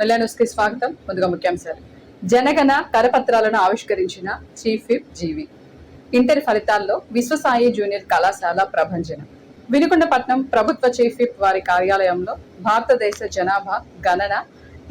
న్యూస్కి స్వాగతం. ముందుగా ముఖ్యాంశాలు. జనగణ కరపత్రాలను ఆవిష్కరించిన చీఫ్ విప్ జీవి. ఇంటర్ ఫలితాల్లో విశ్వసాయి జూనియర్ కళాశాల ప్రభంజనం. వినుకొండపట్నం ప్రభుత్వ చీఫ్ విప్ వారి కార్యాలయంలో భారతదేశ జనాభా గణన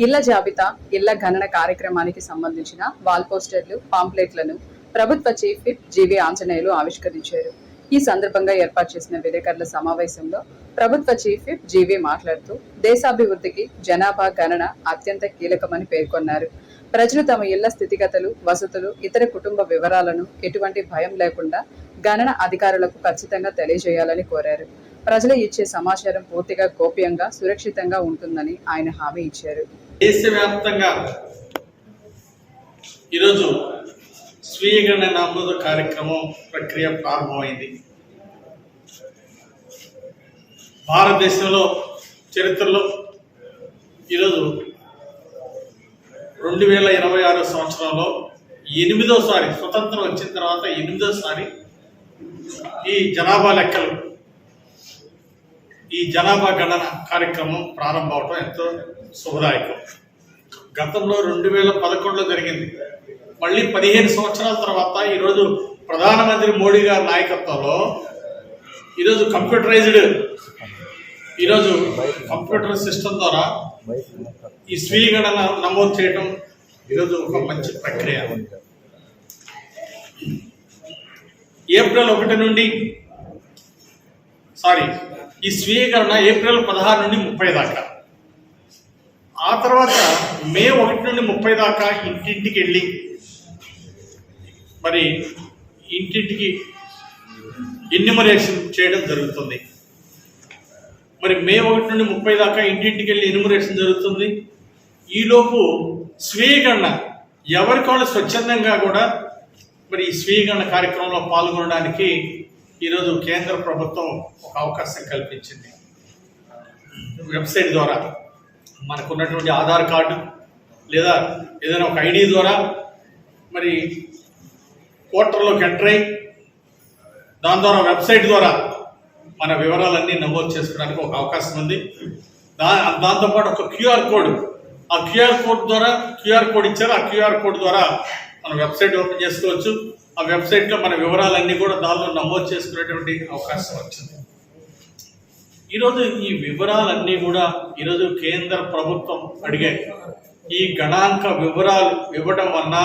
ఇళ్ల జాబితా ఇళ్ల గణన కార్యక్రమానికి సంబంధించిన వాల్ పోస్టర్లు పాంప్లెట్లను ప్రభుత్వ చీఫ్ విప్ జీవి ఆంజనేయులు ఆవిష్కరించారు. ఈ సందర్భంగా ఏర్పాటు చేసిన విలేకరుల సమావేశంలో ప్రభుత్వ చీఫ్ విప్ జీవి మాట్లాడుతూ దేశాభివృద్ధికి జనాభా గణన అత్యంత కీలకమని పేర్కొన్నారు. ప్రజలు తమ ఇళ్ల స్థితిగతులు, వసతులు, ఇతర కుటుంబ వివరాలను ఎటువంటి భయం లేకుండా గణన అధికారులకు ఖచ్చితంగా తెలియజేయాలని కోరారు. ప్రజలు ఇచ్చే సమాచారం పూర్తిగా గోప్యంగా, సురక్షితంగా ఉంటుందని ఆయన హామీ ఇచ్చారు. దేశవ్యాప్తంగా ఈరోజు స్వీయ గణన నమోదు కార్యక్రమం ప్రక్రియ ప్రారంభమైంది. భారతదేశంలో చరిత్రలో ఈరోజు 2026 సంవత్సరంలో 8వసారి స్వతంత్రం వచ్చిన తర్వాత 8వసారి ఈ జనాభా లెక్కలు, ఈ జనాభా గణన కార్యక్రమం ప్రారంభం అవడం ఎంతో శుభదాయకం. గతంలో 2011లో జరిగింది. మళ్ళీ 15 సంవత్సరాల తర్వాత ఈరోజు ప్రధానమంత్రి మోడీ గారి నాయకత్వంలో ఈరోజు కంప్యూటర్ సిస్టమ్ ద్వారా ఈ స్వీయ గణన నమోదు చేయడం ఈరోజు ఒక మంచి ప్రక్రియ. ఈ స్వీయ గణన ఏప్రిల్ 16 నుండి 30 దాకా, ఆ తర్వాత మే 1 నుండి 30 దాకా ఇంటింటికి వెళ్ళి మరి ఇంటింటికి ఎన్యూమరేషన్ చేయడం జరుగుతుంది. మరి మే 1 నుండి 30 దాకా ఇంటింటికి వెళ్ళి ఎన్యూమరేషన్ జరుగుతుంది. ఈలోపు స్వీయ గణన ఎవరికి వాళ్ళు స్వచ్ఛందంగా కూడా మరి ఈ స్వీయ గణన కార్యక్రమంలో పాల్గొనడానికి ఈరోజు కేంద్ర ప్రభుత్వం ఒక అవకాశం కల్పించింది. వెబ్సైట్ ద్వారా మనకున్నటువంటి ఆధార్ కార్డు లేదా ఏదైనా ఒక ఐడి ద్వారా మరి పోర్టల్లోకి ఎంటర్ అయ్యి దాని ద్వారా వెబ్సైట్ ద్వారా మన వివరాలన్నీ నమోదు చేసుకోవడానికి ఒక అవకాశం ఉంది. దాంతోపాటు ఒక క్యూఆర్ కోడ్, ఆ క్యూఆర్ కోడ్ ఇచ్చారు. ఆ క్యూఆర్ కోడ్ ద్వారా మన వెబ్సైట్ ఓపెన్ చేసుకోవచ్చు. ఆ వెబ్సైట్లో మన వివరాలన్నీ కూడా దానిలో నమోదు చేసుకునేటువంటి అవకాశం వచ్చింది. ఈరోజు ఈ వివరాలన్నీ కూడా ఈరోజు కేంద్ర ప్రభుత్వం అడిగాయి. ఈ గణాంక వివరాలు ఇవ్వడం వలన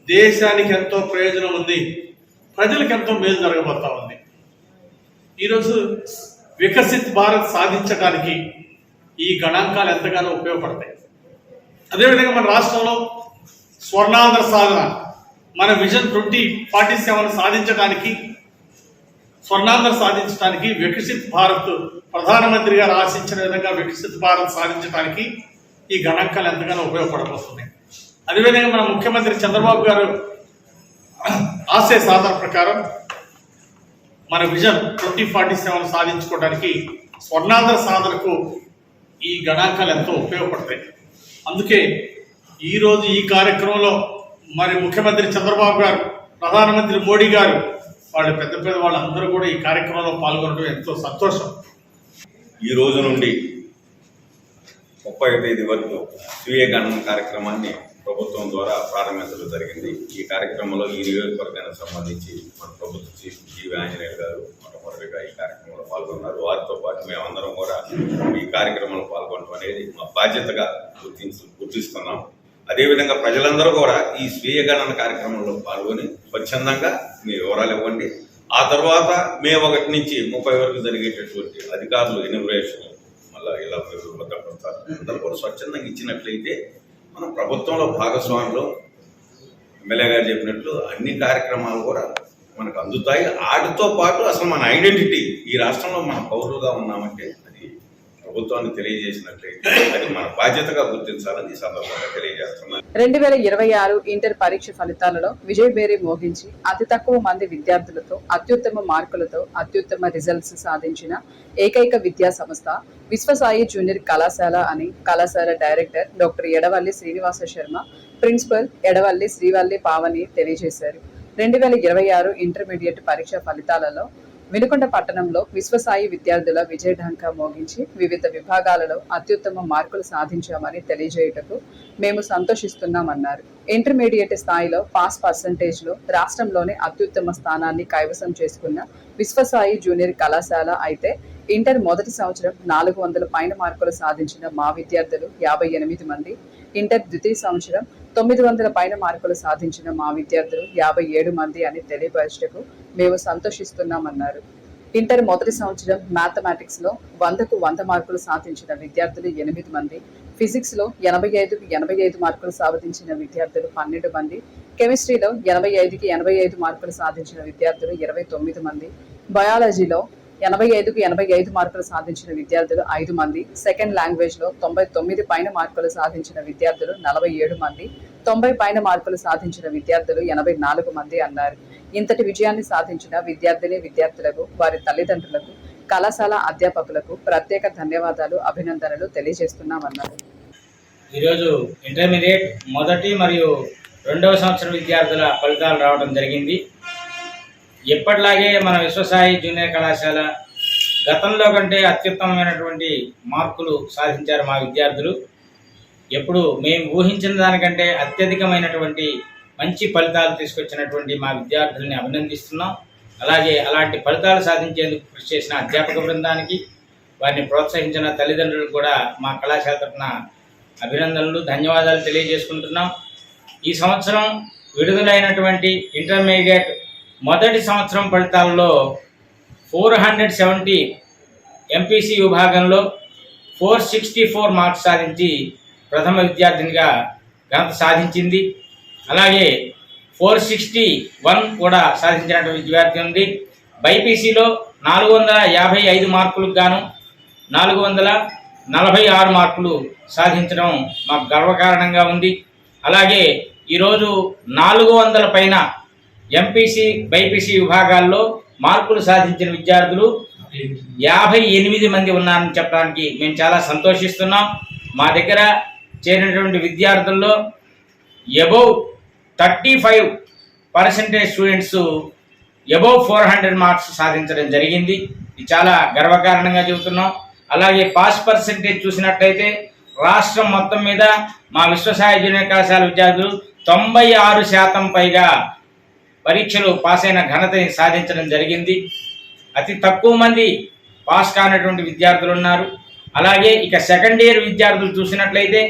దేశానికి ఎంతో ప్రయోజనం ఉంది, ప్రజలకు ఎంతో మేలు జరగబోతా ఉంది. ఈరోజు వికసిత్ భారత్ సాధించడానికి ఈ గణాంకాలు ఎంతగానో ఉపయోగపడతాయి. అదేవిధంగా మన రాష్ట్రంలో స్వర్ణాంధ్ర సాధన, మన విజన్ 2047 సాధించడానికి వికసిత్ భారత్ ప్రధానమంత్రి గారు ఆశించిన విధంగా వికసిత్ భారత్ సాధించడానికి ఈ గణాంకాలు ఎంతగానో ఉపయోగపడబోతున్నాయి. అదేవిధంగా మన ముఖ్యమంత్రి చంద్రబాబు గారు ఆశయ సాధన ప్రకారం మన విజన్ 2047 సాధించుకోవడానికి స్వర్ణాంధ్ర సాధనకు ఈ గణాంకాలు ఎంతో ఉపయోగపడతాయి. అందుకే ఈరోజు ఈ కార్యక్రమంలో మరి ముఖ్యమంత్రి చంద్రబాబు గారు, ప్రధానమంత్రి మోడీ గారు, పెద్ద వాళ్ళందరూ కూడా ఈ కార్యక్రమంలో పాల్గొనడం ఎంతో సంతోషం. ఈ రోజు నుండి 30వ తేదీ వరకు స్వీయ గణన కార్యక్రమాన్ని ప్రభుత్వం ద్వారా ప్రారంభించడం జరిగింది. ఈ కార్యక్రమంలో ఈ నియోజకవర్గానికి సంబంధించి మన ప్రభుత్వ చీఫ్ జీవి ఆంజనేయులు గారు మొట్టమొదటిగా ఈ కార్యక్రమంలో పాల్గొన్నారు. వారితో పాటు మేమందరం కూడా ఈ కార్యక్రమంలో పాల్గొనడం అనేది మా బాధ్యతగా గుర్తిస్తున్నాం. అదేవిధంగా ప్రజలందరూ కూడా ఈ స్వీయ గణన కార్యక్రమంలో పాల్గొని స్వచ్ఛందంగా మీ వివరాలు ఇవ్వండి. ఆ తర్వాత మే 1 నుంచి 30 వరకు జరిగేటటువంటి అధికారులు ఎన్యూమరేషన్ మళ్ళీ ఇలా భద్రపడతారు. అందరూ కూడా స్వచ్ఛందంగా ఇచ్చినట్లయితే మన ప్రభుత్వంలో భాగస్వాములు ఎమ్మెల్యే గారు చెప్పినట్లు అన్ని కార్యక్రమాలు కూడా మనకు అందుతాయి. వాటితో పాటు అసలు మన ఐడెంటిటీ, ఈ రాష్ట్రంలో మన పౌరులుగా ఉన్నామంటే అది ప్రభుత్వాన్ని తెలియజేసినట్లయితే అది మన బాధ్యతగా గుర్తించాలని ఈ సందర్భంగా తెలియజేస్తున్నాను. 2026 ఇంటర్ పరీక్ష ఫలితాలలో విజయభేరి మోగించి అతి తక్కువ మంది విద్యార్థులతో అత్యుత్తమ మార్కులతో అత్యుత్తమ రిజల్ట్స్ సాధించిన ఏకైక విద్యా సంస్థ విశ్వసాయి జూనియర్ కళాశాల అని కళాశాల director doctor Edavalli Srinivasa Sharma, principal Edavalli Srivalli Pavani తెలియజేశారు. 2026 ఇంటర్మీడియట్ పరీక్ష ఫలితాలలో వినుకొండ పట్టణంలో విశ్వసాయి విద్యార్థుల విజయఢంకా మోగించి వివిధ విభాగాలలో అత్యుత్తమ మార్కులు సాధించామని తెలియజేయుటకు మేము సంతోషిస్తున్నామన్నారు. ఇంటర్మీడియట్ స్థాయిలో పాస్ పర్సంటేజ్లో రాష్ట్రంలోనే అత్యుత్తమ స్థానాన్ని కైవసం చేసుకున్న విశ్వసాయి జూనియర్ కళాశాల అయితే ఇంటర్ మొదటి సంవత్సరం 400 పైన మార్కులు సాధించిన మా విద్యార్థులు 58 మంది, ఇంటర్ ద్వితీయ సంవత్సరం 900 పైన మార్కులు సాధించిన మా విద్యార్థులు 57 మంది అని తెలియపరచటకు మేము సంతోషిస్తున్నామన్నారు. ఇంటర్ మొదటి సంవత్సరం మ్యాథమెటిక్స్లో 100కు 100 మార్కులు సాధించిన విద్యార్థులు 8 మంది, ఫిజిక్స్లో 85కు 85 మార్కులు సాధించిన విద్యార్థులు 12 మంది, కెమిస్ట్రీలో 85కి 85 మార్కులు సాధించిన విద్యార్థులు 29 మంది, బయాలజీలో 85కు 85 మార్కులు సాధించిన విద్యార్థులు 5 మంది, సెకండ్ లాంగ్వేజ్లో 99 పైన మార్కులు సాధించిన విద్యార్థులు 47 మంది, 90 పైన మార్కులు సాధించిన విద్యార్థులు 84 మంది అన్నారు. ఇంతటి విజయాన్ని సాధించిన విద్యార్థులకు, వారి తల్లిదండ్రులకు, కళాశాల అధ్యాపకులకు ప్రత్యేక ధన్యవాదాలు, అభినందనలు తెలియజేస్తున్నామన్నారు. ఈరోజు ఇంటర్మీడియట్ మొదటి మరియు రెండవ సంవత్సరం విద్యార్థుల ఫలితాలు రావడం జరిగింది. ఎప్పటిలాగే మన విశ్వసాయి జూనియర్ కళాశాల గతంలో కంటే అత్యుత్తమమైనటువంటి మార్కులు సాధించారు మా విద్యార్థులు. ఎప్పుడు మేము ఊహించిన దానికంటే అత్యధికమైనటువంటి మంచి ఫలితాలు తీసుకొచ్చినటువంటి మా విద్యార్థుల్ని అభినందిస్తున్నాం. అలాగే అలాంటి ఫలితాలు సాధించేందుకు కృషి చేసిన అధ్యాపక బృందానికి, వారిని ప్రోత్సహించిన తల్లిదండ్రులకు కూడా మా కళాశాల తరఫున అభినందనలు, ధన్యవాదాలు తెలియజేసుకుంటున్నాం. ఈ సంవత్సరం విడుదలైనటువంటి ఇంటర్మీడియట్ మొదటి సంవత్సరం ఫలితాల్లో 470 ఎంపీసీ విభాగంలో 464 మార్క్స్ సాధించి ప్రథమ విద్యార్థినిగా ఘనత సాధించింది. అలాగే 461 కూడా సాధించినటువంటి విద్యార్థి ఉంది. బైపీసీలో 455 మార్కులకు గాను 446 మార్కులు సాధించడం మాకు గర్వకారణంగా ఉంది. అలాగే ఈరోజు 400 పైన ఎంపీసీ, బైపీసీ విభాగాల్లో మార్కులు సాధించిన విద్యార్థులు 58 మంది ఉన్నారని చెప్పడానికి మేము చాలా సంతోషిస్తున్నాం. మా దగ్గర చేరినటువంటి విద్యార్థుల్లో అబౌవ్ 35% స్టూడెంట్స్ అబౌవ్ 400 మార్క్స్ సాధించడం జరిగింది. ఇది చాలా గర్వకారణంగా చెబుతున్నాం. అలాగే పాస్ పర్సెంటేజ్ చూసినట్లయితే రాష్ట్రం మొత్తం మీద మా విశ్వసాయి జూనియర్ కళాశాల విద్యార్థులు 96% పైగా పరీక్షలు పాస్ అయిన ఘనతని సాధించడం జరిగింది. అతి తక్కువ మంది పాస్ కానటువంటి విద్యార్థులు ఉన్నారు. అలాగే ఇక సెకండ్ ఇయర్ విద్యార్థులు చూసినట్లయితే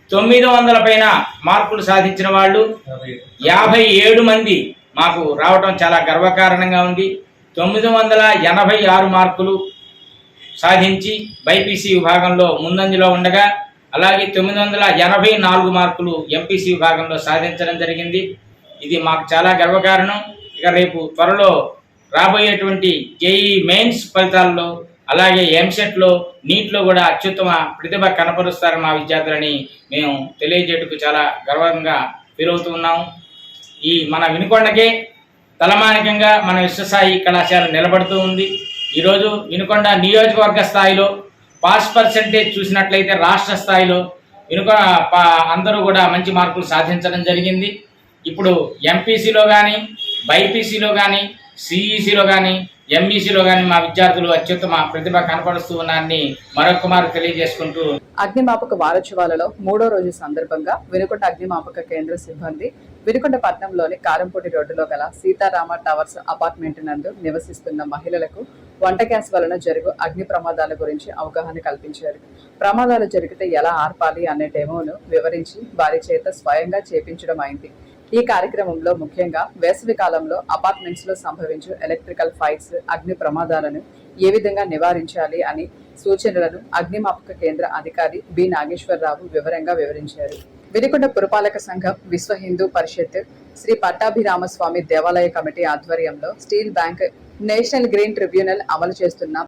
900 పైన మార్కులు సాధించిన వాళ్ళు 57 మంది మాకు రావడం చాలా గర్వకారణంగా ఉంది. 986 మార్కులు సాధించి బైపీసీ విభాగంలో ముందంజలో ఉండగా, అలాగే 984 మార్కులు ఎంపీసీ విభాగంలో సాధించడం జరిగింది. ఇది మాకు చాలా గర్వకారణం. ఇక రేపు త్వరలో రాబోయేటువంటి జేఈ మెయిన్స్ ఫలితాల్లో, అలాగే ఎంసెట్లో, నీట్లో కూడా అత్యుత్తమ ప్రతిభ కనపరుస్తారు మా విద్యార్థులని మేము తెలియజేయటకు చాలా గర్వంగా ఫీల్ అవుతూ ఉన్నాము. ఈ మన వినుకొండకే తలమానికంగా మన విశ్వసాయి కళాశాల నిలబడుతూ ఉంది. ఈరోజు వినుకొండ నియోజకవర్గ స్థాయిలో పాస్ పర్సెంటేజ్ చూసినట్లయితే రాష్ట్ర స్థాయిలో అందరూ కూడా మంచి మార్కులు సాధించడం జరిగింది. ఇప్పుడు ఎంపీసీలో కానీ, బైపీసీలో కానీ, సిఈసీలో కానీ, ఎంఈసీలో కానీ మా విద్యార్థులు అత్యుత్తమ ప్రతిభ కనపరుస్తూ ఉన్నారని మరొక మారు తెలియజేసుకుంటూ, అగ్నిమాపక వారోత్సవాలలో 3వ రోజు సందర్భంగా వినుకొండ అగ్నిమాపక కేంద్ర సిబ్బంది వినుకొండ పట్టణంలోని కారంపూడి రోడ్డులో గల సీతారామ టవర్స్ అపార్ట్మెంట్ నందు నివసిస్తున్న మహిళలకు వంట గ్యాస్ వలన జరుగు అగ్ని ప్రమాదాల గురించి అవగాహన కల్పించారు. ప్రమాదాలు జరిగితే ఎలా ఆర్పాలి అనే డెమోను వివరించి వారి చేత స్వయంగా చేపించడం అయింది. ఈ కార్యక్రమంలో ముఖ్యంగా వేసవి కాలంలో అపార్ట్మెంట్స్ లో సంభవించే ఎలక్ట్రికల్ ఫైర్స్, అగ్ని ప్రమాదాలను ఏ విధంగా నివారించాలి అని సూచనలను అగ్నిమాపక కేంద్ర అధికారి బి నాగేశ్వరరావు వివరంగా వివరించారు. వినుకొండ పురపాలక సంఘం, విశ్వ హిందూ పరిషత్, శ్రీ పట్టాభిరామస్వామి దేవాలయ కమిటీ ఆధ్వర్యంలో steel bank, national green tribunal అమలు చేస్తున్న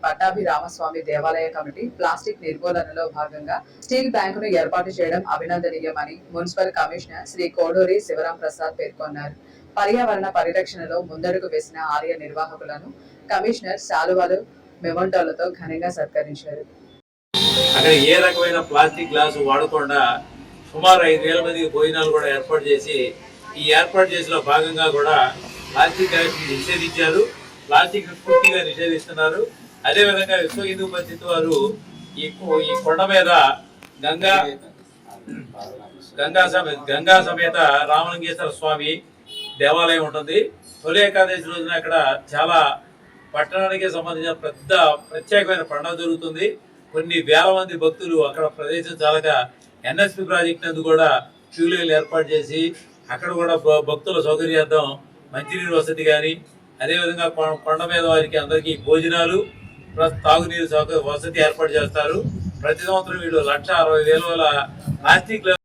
పట్టాభిరామస్వామి దేవాలయ కమిటీ ప్లాస్టిక్ నిర్మూలనలో భాగంగా స్టీల్ బ్యాంకును ఏర్పాటు చేయడం అభినందనీయమని మున్సిపల్ కమిషనర్ శ్రీ కోడూరి శివరాం ప్రసాద్ పేర్కొన్నారు. పర్యావరణ పరిరక్షణలో ముందడుగు వేసిన ఆలయ నిర్వాహకులను కమిషనర్ శాలువాలు, మెమోంటోలతో ఘనంగా సత్కరించారు. అక్కడ ఏ రకమైన ప్లాస్టిక్ గ్లాసు వాడకుండా సుమారు 5,000 మందికి భోజనాలు కూడా ఏర్పాటు చేసి ఈ ఏర్పాటు చేసిన భాగంగా కూడా ప్లాస్టిక్ బ్యాగ్స్ నిషేధించారు. ప్లాస్టిక్ పూర్తిగా నిషేధిస్తున్నారు. అదేవిధంగా విశ్వ హిందూ పరిషత్ వారు ఈ కొండ మీద గంగా సమేత రామలింగేశ్వర స్వామి దేవాలయం ఉంటుంది. తొలి ఏకాదశి రోజున అక్కడ చాలా పట్టణానికి సంబంధించిన ప్రత్యేకమైన పండుగ జరుగుతుంది. కొన్ని వేల మంది భక్తులు అక్కడ ప్రదేశం చాలక ఎన్ఎస్పి ప్రాజెక్ట్ నందు కూడా క్యూలైన్లు ఏర్పాటు చేసి అక్కడ కూడా భక్తుల సౌకర్యార్థం మంచినీరు వసతి కానీ, అదేవిధంగా కొండ మీద వారికి అందరికీ భోజనాలు ప్లస్ తాగునీరు వసతి ఏర్పాటు చేస్తారు. ప్రతి సంవత్సరం వీళ్ళు 1,60,000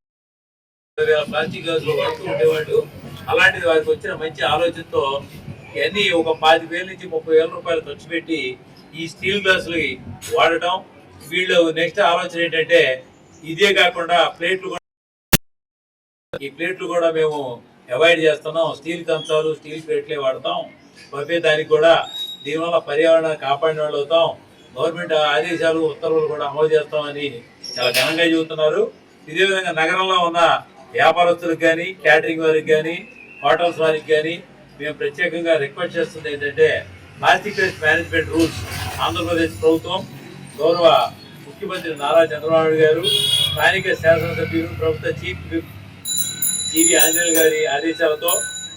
ప్లాస్టిక్ గ్లాసులు వాడుతూ ఉండేవాళ్ళు. అలాంటిది వారికి వచ్చిన మంచి ఆలోచనతో ఇవన్నీ ఒక 25,000 నుంచి 30,000 రూపాయలు ఖర్చు పెట్టి ఈ స్టీల్ గ్లాసులు వాడటం. వీళ్ళు నెక్స్ట్ ఆలోచన ఏంటంటే ఇదే కాకుండా ఈ ప్లేట్లు కూడా మేము అవాయిడ్ చేస్తున్నాం. స్టీల్ కంచాలు, స్టీల్ ప్లేట్లే వాడతాం. పంపే దానికి కూడా దీనివల్ల పర్యావరణాన్ని కాపాడిన వాళ్ళు అవుతాం. గవర్నమెంట్ ఆదేశాలు, ఉత్తర్వులు కూడా అమలు చేస్తామని చాలా ఘనంగా చెబుతున్నారు. ఇదే విధంగా నగరంలో ఉన్న వ్యాపారస్తులకు కానీ, క్యాటరింగ్ వారికి కానీ, హోటల్స్ వారికి కానీ మేము ప్రత్యేకంగా రిక్వెస్ట్ చేస్తుంది ఏంటంటే plastic waste management rules Andhra Pradesh ప్రభుత్వం, గౌరవ ముఖ్యమంత్రి నారా చంద్రబాబు గారు, స్థానిక శాసనసభ్యులు, ప్రభుత్వ చీఫ్ విప్ జీవి ఆంజనేయులు గారి ఆదేశాలతో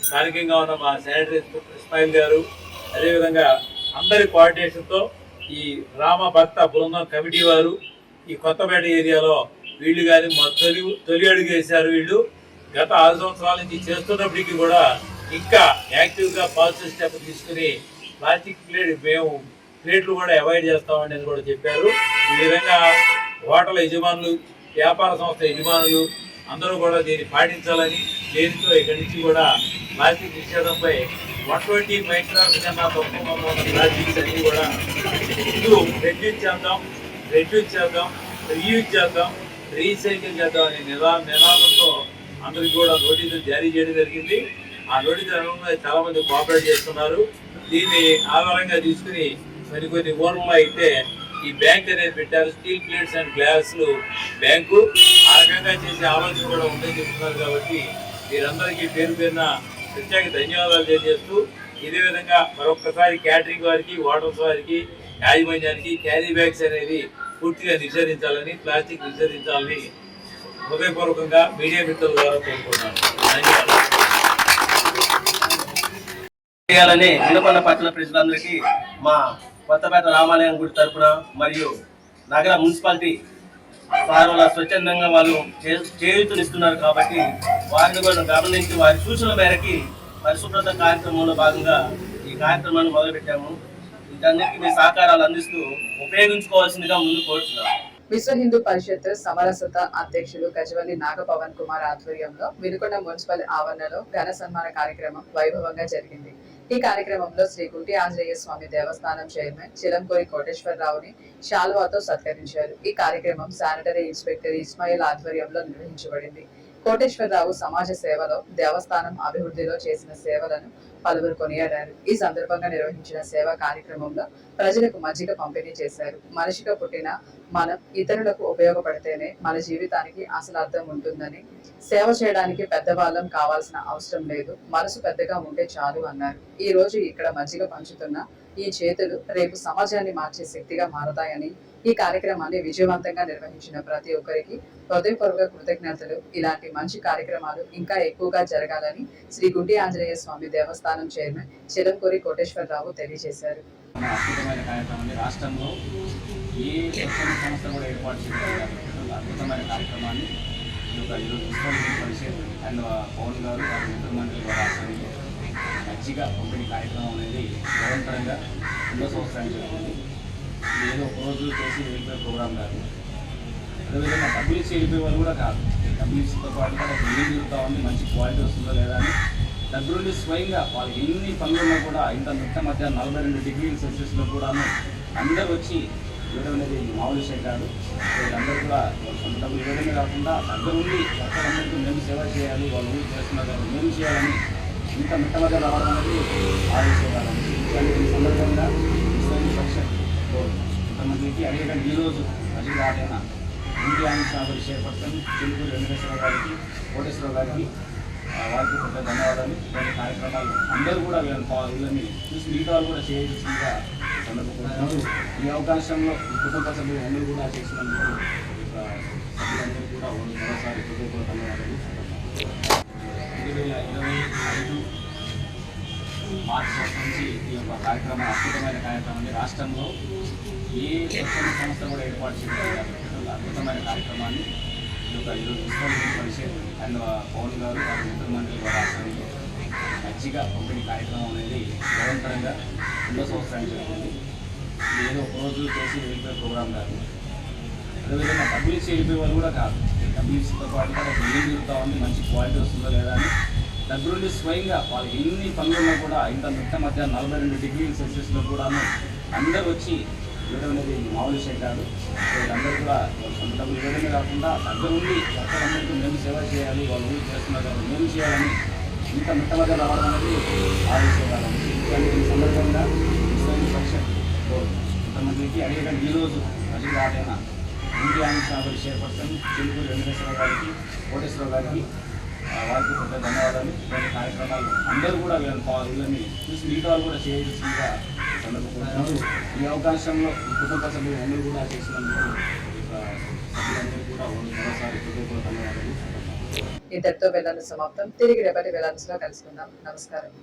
స్థానికంగా ఉన్న మా శానిటరీ ఇస్మాయిల్ గారు, అదేవిధంగా అందరి కోఆర్డినేషన్తో ఈ రామ భక్త బృందం కమిటీ వారు ఈ కొత్తపేట ఏరియాలో వీళ్ళు కానీ తొలి అడుగు వేశారు. వీళ్ళు గత 6 సంవత్సరాల నుంచి చేస్తున్నప్పటికీ కూడా ఇంకా యాక్టివ్గా పాజిటివ్ స్టెప్ తీసుకుని ప్లాస్టిక్ ప్లేట్లు కూడా అవాయిడ్ చేస్తామని కూడా చెప్పారు. ఈ విధంగా హోటల్ యజమానులు, వ్యాపార సంస్థ యజమానులు అందరూ కూడా దీన్ని పాటించాలని, దీనితో ఇక్కడి నుంచి కూడా ప్లాస్టిక్ నిషేధంపై 120 మైక్రాన్స్ కన్నా తక్కువ ఉన్న ప్లాస్టిక్స్ అన్ని కూడా రెడ్యూస్ చేద్దాం, రీయూజ్ చేద్దాం, రీసైకిల్ చేద్దాం అనే నినాదంతో అందరికి కూడా నోటీసులు జారీ చేయడం జరిగింది. ఆ నోటీసులు అనుగుణంగా చాలా మంది కోఆపరేట్ చేస్తున్నారు. దీన్ని ఆధారంగా తీసుకుని కొన్ని ఊర్లలో అయితే ఈ బ్యాంక్ అనేది పెట్టారు. స్టీల్ ప్లేట్స్ అండ్ గ్లాసులు బ్యాంకు ఆ రకంగా చేసే ఆలోచన కూడా ఉందని చెప్తున్నారు. కాబట్టి వీరందరికీ పేరున ప్రత్యేక ధన్యవాదాలు తెలియజేస్తూ, ఇదే విధంగా మరొకసారి క్యాటరింగ్ వారికి, హోటల్స్ వారికి, యాజమాన్యానికి క్యారీ బ్యాగ్స్ అనేది పూర్తిగా నిషేధించాలని, ప్లాస్టిక్ నిషేధించాలని హృదయపూర్వకంగా మీడియా మిత్రుల ద్వారా కోరుకుంటున్నాను. ధన్యవాదాలు. చేయాలని వినుకొండ పట్టణ ప్రజలందరికీ మా కొత్తపేట రామాలయం గుడి తరఫున మరియు నగర మున్సిపాలిటీ సార్ల స్వచ్ఛందంగా వాళ్ళు చేయూతనిస్తున్నారు. కాబట్టి వారిని కూడా గమనించి వారి సూచనల మేరకి పరిశుభ్రత కార్యక్రమంలో భాగంగా ఈ కార్యక్రమాన్ని మొదలుపెట్టాము. వీటన్నిటికీ మీ సహకారాలు అందిస్తూ ఉపయోగించుకోవాల్సిందిగా ముందు కోరుతున్నాము. విశ్వ హిందూ పరిషత్ సమరసత అధ్యక్షులు గజవల్లి నాగపవన్ కుమార్ ఆధ్వర్యంలో వినుకొండ మున్సిపల్ ఆవరణలో ఘన సన్మాన కార్యక్రమం వైభవంగా జరిగింది. ఈ కార్యక్రమంలో శ్రీ గుంటి ఆంజనేయ స్వామి దేవస్థానం చైర్మన్ చిలంకోరి కోటేశ్వరరావుని శాలువాతో సత్కరించారు. ఈ కార్యక్రమం శానిటరీ ఇన్స్పెక్టర్ ఇస్మాయిల్ ఆధ్వర్యంలో నిర్వహించబడింది. కోటేశ్వరరావు సమాజ సేవలో, దేవస్థానం అభివృద్ధిలో చేసిన సేవలను పలువురు కొనియాడారు. ఈ సందర్భంగా నిర్వహించిన సేవా కార్యక్రమంలో ప్రజలకు మజ్జిగ పంపిణీ చేశారు. మనిషిగా పుట్టిన మనం ఇతరులకు ఉపయోగపడితేనే మన జీవితానికి అసలు అర్థం ఉంటుందని, సేవ చేయడానికి పెద్దవాళ్ళం కావాల్సిన అవసరం లేదు, మనసు పెద్దగా ఉంటే చాలు అన్నారు. ఈ రోజు ఇక్కడ మజ్జిగ పంచుతున్న ఈ చేతులు రేపు సమాజాన్ని మార్చే శక్తిగా మారతాయని, ఈ కార్యక్రమాన్ని విజయవంతంగా నిర్వహించిన ప్రతి ఒక్కరికి హృదయపూర్వక కృతజ్ఞతలు. ఇలాంటి మంచి కార్యక్రమాలు ఇంకా ఎక్కువగా జరగాలని శ్రీ గుంటి ఆంజనేయ స్వామి దేవస్థానం చైర్మన్ చిలంకూరి కోటేశ్వరరావు తెలియజేశారు. అద్భుతమైన కార్యక్రమాన్ని రాష్ట్రంలో ఏ స్వచ్ఛంద సంస్థ కూడా ఏర్పాటు చేయడం అద్భుతమైన కార్యక్రమాన్ని పరిషత్ అండ్ పవన్ గారు వారి మిత్ర మండలి వారి ఆశ్రయంలో మజ్జిగ పంపిణీ కార్యక్రమం అనేది నిరంతరంగా 2వ సంవత్సరానికి జరుగుతుంది. ఇది ఏదో ఒక రోజు చేసి వెళ్ళిపోయే ప్రోగ్రాం కాదు. అదేవిధంగా డబ్బులు ఇచ్చి వెళ్ళిపోయే వాళ్ళు కూడా కాదు. డబ్బులు ఇచ్చితో పాటు కూడా ఏం జరుగుతూ ఉంది, మంచి క్వాలిటీ వస్తుందో లేదా అని దగ్గరుండి స్వయంగా వాళ్ళు ఎన్ని పనులున్నా కూడా ఇంత మిట్ట మధ్య 42 డిగ్రీల సెల్సియస్లో కూడాను అందరూ వచ్చి ఇవ్వడం అనేది మామూలు విషయం కాదు. వీళ్ళందరూ కూడా సొంత డబ్బులు ఇవ్వడమే కాకుండా దగ్గరుండి భక్తులందరికీ మేము సేవ చేయాలి, వాళ్ళు ఊరు చేస్తున్నారు కాబట్టి మేము చేయాలని ఇంత మిట్ట మధ్య రావడం అనేది ఆలోచించాలి. ఈ సందర్భంగా కొంతమందికి అదేవిధంగా ఈరోజు మళ్ళీ రాదైన గుంటి ఆంజనేయ స్వామి చైర్పర్సన్ చిలుకూరి వెంకటేశ్వర గారికి, కోటేశ్వరరావు గారికి వారికి పెద్ద ధన్యవాదాలు. ఇలాంటి కార్యక్రమాలు అందరూ కూడా వీళ్ళని చూసి మిగతా వాళ్ళు కూడా చేయాల్సిందిగా సందర్భంగా ఈ అవకాశంలో ఈ కుటుంబ సభ్యులు అందరూ కూడా చేసినందుకు సభ్యులందరూ కూడా మరోసారి హృదయపూర్వక ధన్యవాదాలు. 2025 మార్చి సంవత్సరం నుంచి ఈ యొక్క కార్యక్రమం అద్భుతమైన కార్యక్రమాన్ని రాష్ట్రంలో ఏ స్వచ్ఛంద సంస్థ కూడా ఏర్పాటు చేయడం అద్భుతమైన కార్యక్రమాన్ని ఈ యొక్క ఈరోజు విశ్వ పరిషత్ అండ్ పవన్ గారు వారి మిత్ర మండలి వారి ఆశ్రమంలో మంచిగా పంపిణీ కార్యక్రమం అనేది నిరంతరంగా 2వ సంవత్సరానికి జరుగుతుంది. ఇది ఏదో ఒకరోజు చేసి వెళ్ళిపోయే ప్రోగ్రాం కాదు. అదేవిధంగా డబ్బులు ఇచ్చి వెళ్ళిపోయే వాళ్ళు కూడా కాదు. డబ్బులు ఇచ్చితో పాటు కూడా ఏం జరుగుతూ ఉంది, మంచి క్వాలిటీ వస్తుందో లేదా అని దగ్గరుండి స్వయంగా వాళ్ళు ఎన్ని పనులున్నా కూడా ఇంత మిట్ట మధ్య 42 డిగ్రీల సెల్సియస్లో కూడాను అందరూ వచ్చి ఇవ్వడం అనేది మామూలు విషయం కాదు. వీళ్ళందరూ కూడా సొంత డబ్బులు ఇవ్వడమే కాకుండా దగ్గరుండి అక్కడందరికీ మేము సేవ చేయాలి, వాళ్ళు ఊరు చేస్తున్నారు కాబట్టి మేము చేయాలని ఇంత మిట్ట మధ్య రావడం అనేది ఆలోచించాలి. ఈ సందర్భంగా ఇస్రాయల్ పరిషత్ ఇంతమందికి అదేవిధంగా ఈరోజు అజిత్ ఆటైన ఇండియా కాబట్టి చైర్పర్సన్ చెలుకూరు వెంకటేశ్వర గారికి, కోటేశ్వర గారికి వారికి పెద్ద ధన్యవాదాలు. ఇలాంటి కార్యక్రమాలు అందరూ కూడా వీళ్ళని చూసి మిగతా వాళ్ళు కూడా చేయాల్సిందిగా సందర్భంగా ఈ అవకాశంలో ఈ కుటుంబ సభ్యులు అందరూ కూడా చేసినందుకు సభ్యులందరూ కూడా మరోసారి హృదయపూర్వక ధన్యవాదాలు. ఇంతటితో వేలాంటి సమాప్తం. తిరిగి రేపటి వేలాంటిలో కలుసుకుందాం. నమస్కారం.